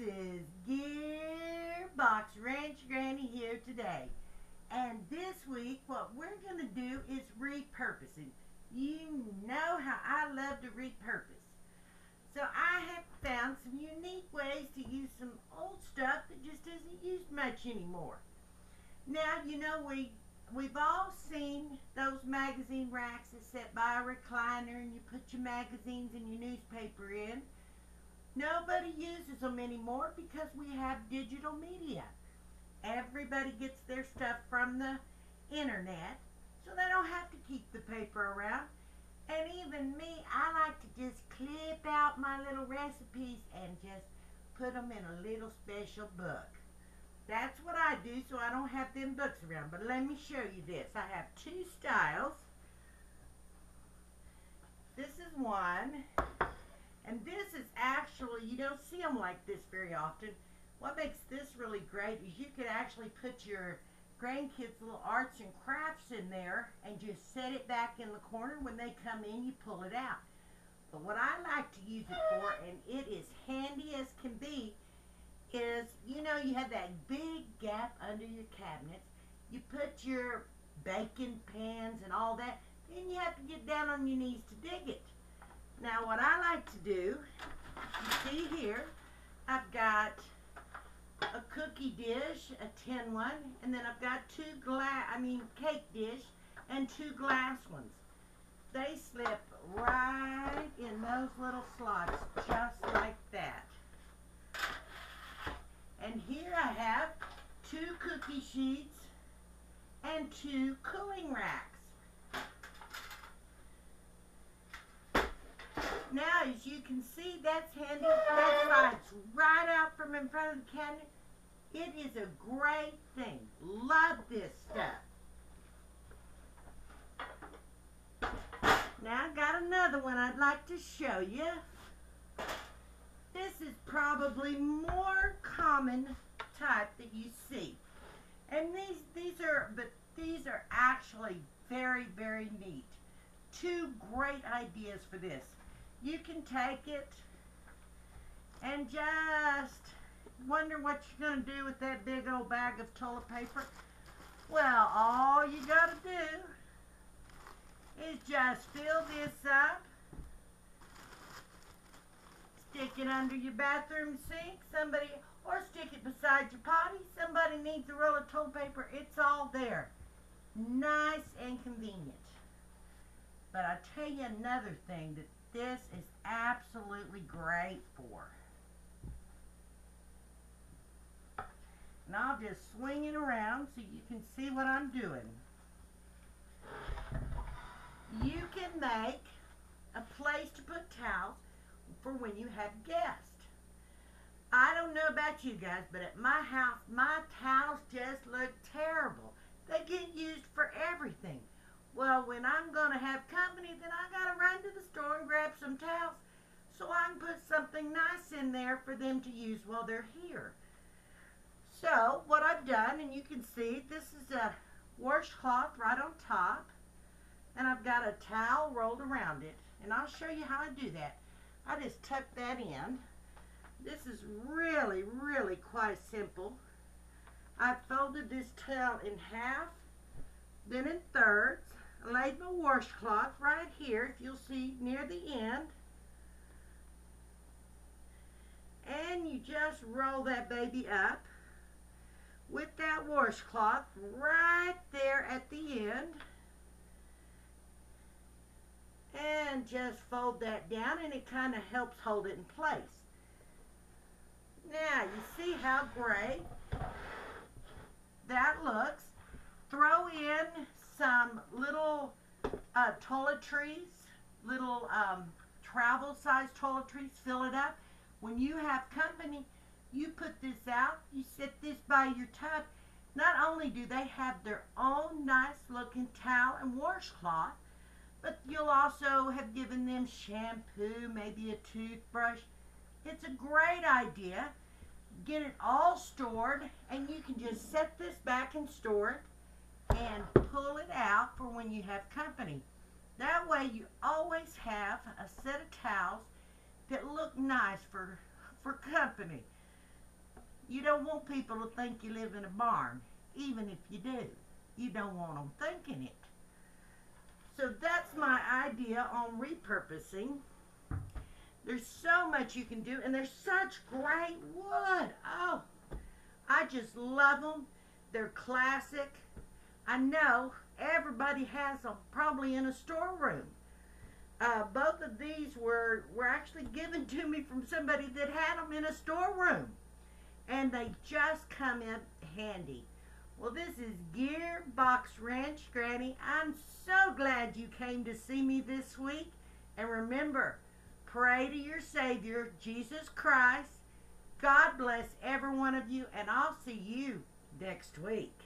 is Box Ranch Granny here today. And this week, what we're going to do is repurposing. You know how I love to repurpose. So I have found some unique ways to use some old stuff that just isn't used much anymore. Now, you know, we've all seen those magazine racks that sit by a recliner and you put your magazines and your newspaper in. Nobody uses them anymore because we have digital media. Everybody gets their stuff from the internet, so they don't have to keep the paper around. And even me, I like to just clip out my little recipes and just put them in a little special book. That's what I do, so I don't have them books around. But let me show you this. I have two styles. This is one. And this is actually, you don't see them like this very often. What makes this really great is you could actually put your grandkids' little arts and crafts in there and just set it back in the corner. When they come in, you pull it out. But what I like to use it for, and it is handy as can be, is, you know, you have that big gap under your cabinets. You put your baking pans and all that, then you have to get down on your knees to dig it. Now what I like to do, you see here, I've got a cookie dish, a tin one, and then I've got cake dish and two glass ones. They slip right in those little slots, just like that. And here I have two cookie sheets and two cooling racks. Now, as you can see, that's handy. That slides right out from in front of the cabinet. It is a great thing. Love this stuff. Now, I got another one I'd like to show you. This is probably more common type that you see. And these are actually very, very neat. Two great ideas for this. You can take it and just wonder what you're going to do with that big old bag of toilet paper. Well, all you got to do is just fill this up, stick it under your bathroom sink, or stick it beside your potty. Somebody needs a roll of toilet paper. It's all there. Nice and convenient. But I'll tell you another thing that this is absolutely great for. And I'll just swing it around so you can see what I'm doing. You can make a place to put towels for when you have guests. I don't know about you guys, but at my house, my towels just look terrible. They get used for everything. Well, when I'm going to have company, then I got to run to the store and grab some towels so I can put something nice in there for them to use while they're here. So, what I've done, and you can see, this is a washcloth right on top, and I've got a towel rolled around it. And I'll show you how I do that. I just tuck that in. This is really, really quite simple. I've folded this towel in half, then in thirds. I laid my washcloth right here, if you'll see near the end. And you just roll that baby up with that washcloth right there at the end. And just fold that down, and it kind of helps hold it in place. Now, you see how great that looks. Throw in some little toiletries, little travel-sized toiletries, fill it up. When you have company, you put this out, you set this by your tub. Not only do they have their own nice-looking towel and washcloth, but you'll also have given them shampoo, maybe a toothbrush. It's a great idea. Get it all stored, and you can just set this back and store it and pull it out for when you have company. That way you always have a set of towels that look nice for company. You don't want people to think you live in a barn, even if you do. You don't want them thinking it. So that's my idea on repurposing. There's so much you can do, and they're such great wood. Oh, I just love them. They're classic. I know everybody has them probably in a storeroom. Both of these were actually given to me from somebody that had them in a storeroom. And they just come in handy. Well, this is Gear Box Ranch Granny. I'm so glad you came to see me this week. And remember, pray to your Savior, Jesus Christ. God bless every one of you, and I'll see you next week.